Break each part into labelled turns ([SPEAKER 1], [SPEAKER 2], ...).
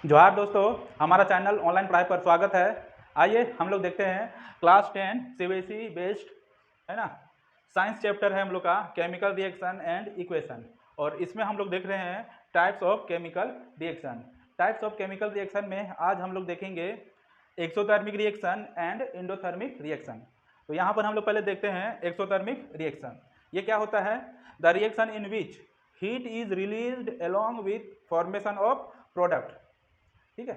[SPEAKER 1] जोहार दोस्तों, हमारा चैनल ऑनलाइन पढ़ाई पर स्वागत है। आइए हम लोग देखते हैं क्लास 10 सीबीएसई बेस्ड है ना, साइंस चैप्टर है हम लोग का केमिकल रिएक्शन एंड इक्वेशन। और इसमें हम लोग देख रहे हैं types of chemical reaction. Types of chemical reaction में आज हम लोग देखेंगे exothermic reaction and endothermic reaction. तो यहाँ पर हम लोग पहले देखते हैं एक्सोथर्मिक रिएक्शन। ये क्या होता है? The reaction in which heat is released along with formation of product. ठीक है,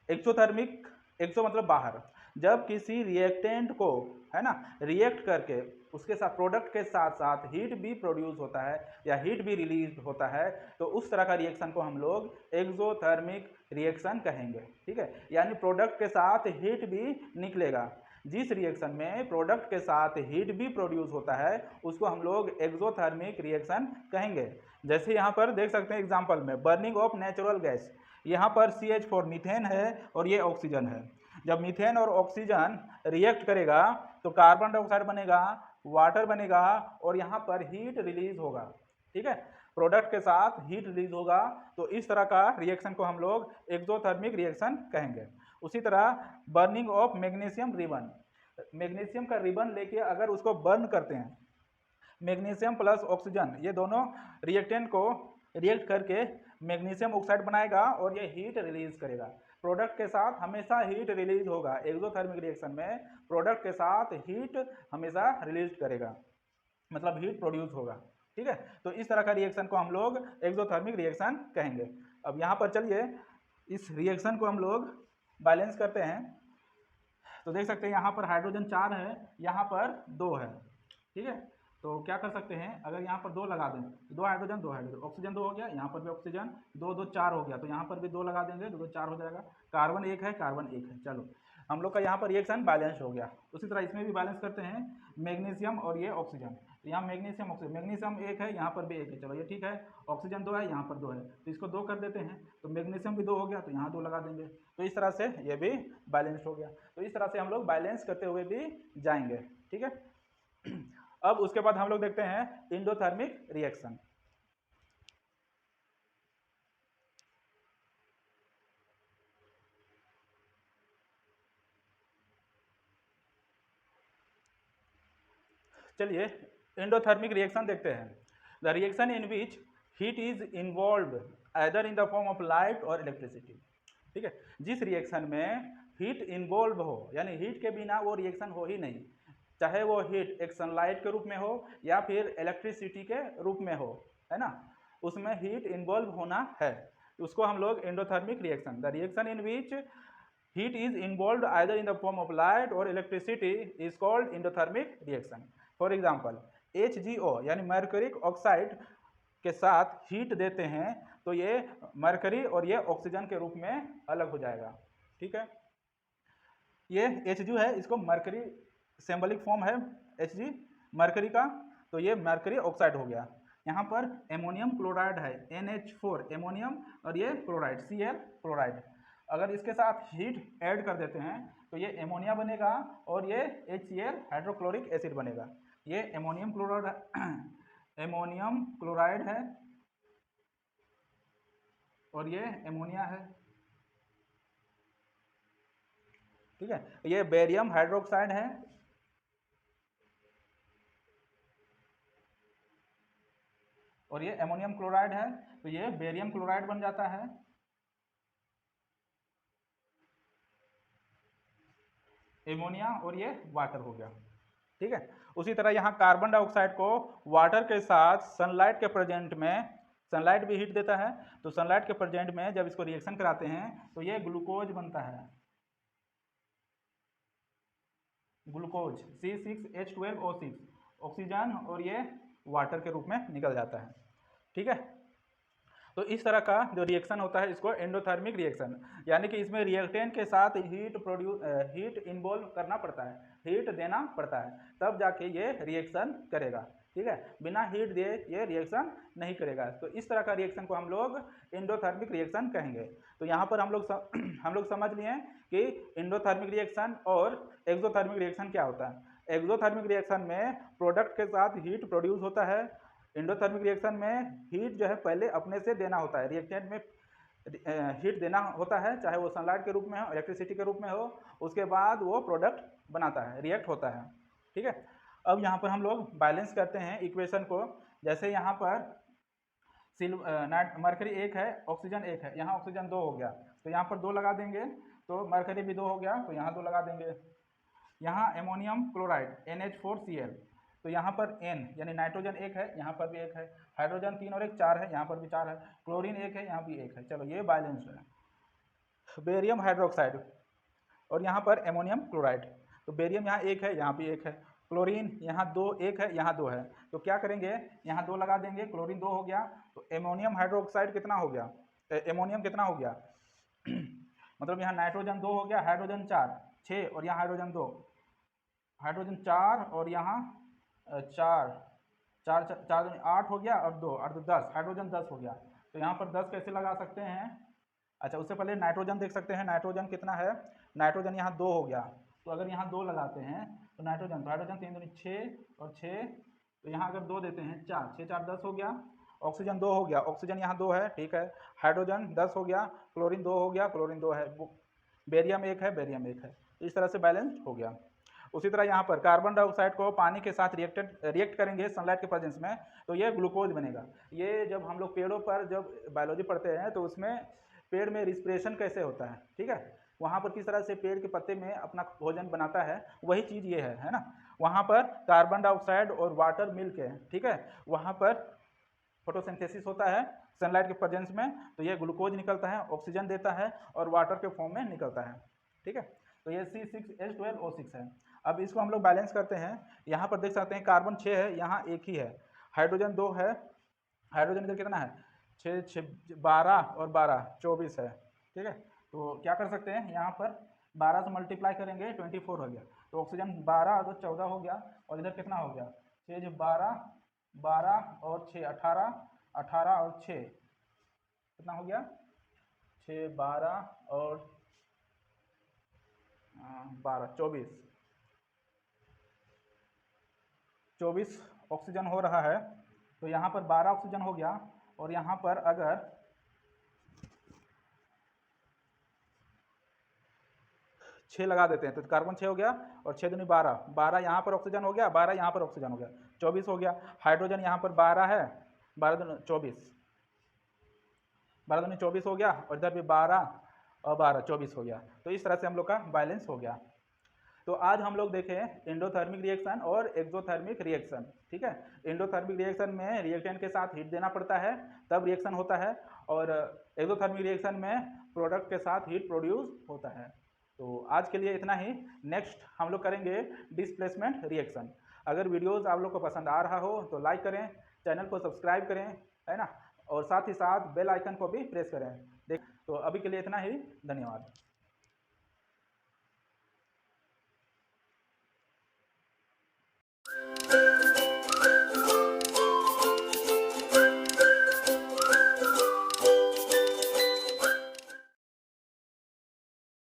[SPEAKER 1] एक्सोथर्मिक, एक्सो मतलब बाहर, जब किसी रिएक्टेंट को है ना रिएक्ट करके उसके साथ प्रोडक्ट के साथ साथ हीट भी प्रोड्यूस होता है या हीट भी रिलीज होता है, तो उस तरह का रिएक्शन को हम लोग एक्सोथर्मिक रिएक्शन कहेंगे। ठीक है, यानी प्रोडक्ट के साथ हीट भी निकलेगा। जिस रिएक्शन में प्रोडक्ट के साथ हीट भी प्रोड्यूस होता है उसको हम लोग एक्सोथर्मिक रिएक्शन कहेंगे। जैसे यहाँ पर देख सकते हैं एग्जाम्पल में बर्निंग ऑफ नेचुरल गैस, यहाँ पर CH4 मीथेन है और ये ऑक्सीजन है। जब मीथेन और ऑक्सीजन रिएक्ट करेगा तो कार्बन डाइऑक्साइड बनेगा, वाटर बनेगा और यहाँ पर हीट रिलीज होगा। ठीक है, प्रोडक्ट के साथ हीट रिलीज होगा, तो इस तरह का रिएक्शन को हम लोग एक्सोथर्मिक रिएक्शन कहेंगे। उसी तरह burning of magnesium ribbon, magnesium का रिबन लेके अगर उसको बर्न करते हैं, मैग्नीशियम प्लस ऑक्सीजन ये दोनों रिएक्टेंट को रिएक्ट करके मैग्नीशियम ऑक्साइड बनाएगा और ये हीट रिलीज करेगा। प्रोडक्ट के साथ हमेशा हीट रिलीज होगा। एक्सोथर्मिक रिएक्शन में प्रोडक्ट के साथ हीट हमेशा रिलीज करेगा, मतलब हीट प्रोड्यूस होगा। ठीक है, तो इस तरह का रिएक्शन को हम लोग एक्सोथर्मिक रिएक्शन कहेंगे। अब यहाँ पर चलिए इस रिएक्शन को हम लोग बैलेंस करते हैं। तो देख सकते हैं यहाँ पर हाइड्रोजन 4 है, यहाँ पर 2 है। ठीक है, तो क्या कर सकते हैं, अगर यहाँ पर 2 लगा दें, 2 हाइड्रोजन 2 हाइड्रोजन, ऑक्सीजन 2 हो गया, यहाँ पर भी ऑक्सीजन 2 2 4 हो गया, तो यहाँ पर भी 2 लगा देंगे, 2 2 4 हो जाएगा। कार्बन 1 है, कार्बन 1 है। चलो हम लोग का यहाँ पर रिएक्शन बैलेंस हो गया। उसी तरह इसमें भी बैलेंस करते हैं, मैग्नीशियम और ये ऑक्सीजन। तो यहाँ मैग्नीशियम ऑक्सीजन, मैग्नीशियम 1 है, यहाँ पर भी 1 है, चलो ये ठीक है। ऑक्सीजन 2 है, यहाँ पर 2 है, तो इसको 2 कर देते हैं, तो मैग्नीशियम भी 2 हो गया, तो यहाँ 2 लगा देंगे। तो इस तरह से ये भी बैलेंस हो गया। तो इस तरह से हम लोग बैलेंस करते हुए भी जाएंगे। ठीक है, अब उसके बाद हम लोग देखते हैं एंडोथर्मिक रिएक्शन। चलिए एंडोथर्मिक रिएक्शन देखते हैं। The reaction in which heat is involve either in the form of light और इलेक्ट्रिसिटी। ठीक है, जिस रिएक्शन में हीट इन्वॉल्व हो, यानी हीट के बिना वो रिएक्शन हो ही नहीं, चाहे वो हीट एक सनलाइट के रूप में हो या फिर इलेक्ट्रिसिटी के रूप में हो, है ना, उसमें हीट इन्वॉल्व होना है, उसको हम लोग endothermic reaction, the reaction in which heat is involved either in the form of light or electricity is called endothermic reaction. For example, HGO यानी मर्करिक ऑक्साइड के साथ हीट देते हैं तो ये मर्करी और ये ऑक्सीजन के रूप में अलग हो जाएगा। ठीक है, ये Hg है, इसको मर्करी सिंबलिक फॉर्म है Hg मर्करी का, तो ये मर्करी ऑक्साइड हो गया। यहाँ पर एमोनियम क्लोराइड है NH4 एमोनियम और ये क्लोराइड Cl क्लोराइड। अगर इसके साथ हीट ऐड कर देते हैं तो ये एमोनिया बनेगा और ये HCl हाइड्रोक्लोरिक एसिड बनेगा। ये एमोनियम क्लोराइड एमोनियम क्लोराइड है और ये एमोनिया है। ठीक है, ये बेरियम हाइड्रोक्साइड है और ये एमोनियम क्लोराइड है, तो ये बेरियम क्लोराइड बन जाता है। एमोनिया और ये वाटर हो गया। ठीक है, उसी तरह यहाँ कार्बन डाइऑक्साइड को वाटर के साथ सनलाइट के प्रेजेंट में, सनलाइट भी हीट देता है, तो सनलाइट के प्रेजेंट में जब इसको रिएक्शन कराते हैं तो ये ग्लूकोज बनता है, ग्लूकोज C6H12O6, ऑक्सीजन और ये वाटर के रूप में निकल जाता है। ठीक है, तो इस तरह का जो रिएक्शन होता है इसको एंडोथर्मिक रिएक्शन, यानी कि इसमें रिएक्टेंट के साथ हीट इन्वॉल्व करना पड़ता है, हीट देना पड़ता है, तब जाके ये रिएक्शन करेगा। ठीक है, बिना हीट दिए ये रिएक्शन नहीं करेगा। तो इस तरह का रिएक्शन को हम लोग एंडोथर्मिक रिएक्शन कहेंगे। तो यहाँ पर हम लोग समझ लिए कि एंडोथर्मिक रिएक्शन और एक्सोथर्मिक रिएक्शन क्या होता है। एक्सोथर्मिक रिएक्शन में प्रोडक्ट के साथ हीट प्रोड्यूस होता है, एंडोथर्मिक रिएक्शन में हीट जो है पहले अपने से देना होता है, रिएक्टेंट में हीट देना होता है, चाहे वो सनलाइट के रूप में हो, इलेक्ट्रिसिटी के रूप में हो, उसके बाद वो प्रोडक्ट बनाता है, रिएक्ट होता है। ठीक है, अब यहाँ पर हम लोग बैलेंस करते हैं इक्वेशन को। जैसे यहाँ पर मरकरी 1 है, ऑक्सीजन 1 है, यहाँ ऑक्सीजन 2 हो गया, तो यहाँ पर 2 लगा देंगे, तो मरकरी भी 2 हो गया, तो यहाँ 2 लगा देंगे। यहाँ एमोनियम क्लोराइड NH4Cl, तो यहाँ पर N यानी नाइट्रोजन 1 है, यहाँ पर भी 1 है, हाइड्रोजन 3 और 1 4 है, यहाँ पर भी 4 है, क्लोरीन 1 है, यहाँ भी 1 है। चलो ये बैलेंस्ड है। बेरियम हाइड्रोक्साइड और यहाँ पर एमोनियम क्लोराइड, तो बेरियम यहाँ 1 है, यहाँ भी 1 है, क्लोरीन यहाँ 2 1 है, यहाँ 2 है, तो क्या करेंगे, यहाँ 2 लगा देंगे, क्लोरीन 2 हो गया, तो एमोनियम हाइड्रोक्साइड कितना हो गया, एमोनियम कितना हो गया मतलब यहाँ नाइट्रोजन 2 हो गया, हाइड्रोजन 4 6 और यहाँ हाइड्रोजन 2, हाइड्रोजन 4 और यहाँ 4 4 4 8 हो गया, और 2 8 10, हाइड्रोजन 10 हो गया। तो यहाँ पर 10 कैसे लगा सकते हैं, अच्छा उससे पहले नाइट्रोजन देख सकते हैं, नाइट्रोजन कितना है, नाइट्रोजन यहाँ 2 हो गया, तो अगर यहाँ 2 लगाते हैं तो नाइट्रोजन, तो हाइड्रोजन 3 दूनी 6 और 6, तो यहाँ अगर 2 देते हैं 4 6 4 10 हो गया, ऑक्सीजन 2 हो गया, ऑक्सीजन यहाँ 2 है, ठीक है, हाइड्रोजन 10 हो गया, क्लोरीन 2 हो गया, क्लोरीन 2 है, बेरियम 1 है, बेरियम 1 है, इस तरह से बैलेंस हो गया। उसी तरह यहाँ पर कार्बन डाइऑक्साइड को पानी के साथ रिएक्ट करेंगे सनलाइट के प्रेजेंस में, तो ये ग्लूकोज बनेगा। ये जब हम लोग पेड़ों पर जब बायोलॉजी पढ़ते हैं तो उसमें पेड़ में रिस्पिरेशन कैसे होता है, ठीक है, वहाँ पर किस तरह से पेड़ के पत्ते में अपना भोजन बनाता है, वही चीज़ ये है ना। वहाँ पर कार्बन डाइऑक्साइड और वाटर मिलके है, ठीक है, वहाँ पर फोटोसिंथेसिस होता है सनलाइट के प्रेजेंस में, तो ये ग्लूकोज निकलता है, ऑक्सीजन देता है और वाटर के फॉर्म में निकलता है, ठीक है। तो ये C6H12O6 है। अब इसको हम लोग बैलेंस करते हैं, यहाँ पर देख सकते हैं कार्बन 6 है, यहाँ 1 ही है, हाइड्रोजन 2 है, हाइड्रोजन इधर कितना है 6 6 12 और 12 24 है, ठीक है। तो क्या कर सकते हैं, यहाँ पर 12 से मल्टीप्लाई करेंगे 24 हो गया, तो ऑक्सीजन 12 तो 14 हो गया, और इधर कितना हो गया 6 12 12 और 6 18 18 और 6 कितना हो गया 6 12 और 12 24 ऑक्सीजन हो रहा है। तो यहाँ पर 12 ऑक्सीजन हो गया, और यहाँ पर अगर 6 लगा देते हैं तो कार्बन 6 हो गया, और 6 दूनी 12 12 यहाँ पर ऑक्सीजन हो गया, 12 यहाँ पर ऑक्सीजन हो गया, 24 हो गया। हाइड्रोजन यहाँ पर 12 है, 12 दूनी 24, 12 दूनी 24 हो गया, और इधर भी 12 और 12 24 हो गया। तो इस तरह से हम लोग का बैलेंस हो गया। तो आज हम लोग देखें एंडोथर्मिक रिएक्शन और एक्सोथर्मिक रिएक्शन, ठीक है। एंडोथर्मिक रिएक्शन में रिएक्टेंट के साथ हीट देना पड़ता है तब रिएक्शन होता है, और एक्सोथर्मिक रिएक्शन में प्रोडक्ट के साथ हीट प्रोड्यूस होता है। तो आज के लिए इतना ही, नेक्स्ट हम लोग करेंगे डिस्प्लेसमेंट रिएक्शन। अगर वीडियोज़ आप लोग को पसंद आ रहा हो तो लाइक करें, चैनल को सब्सक्राइब करें, है ना, और साथ ही साथ बेल आइकन को भी प्रेस करें। देख, तो अभी के लिए इतना ही, धन्यवाद।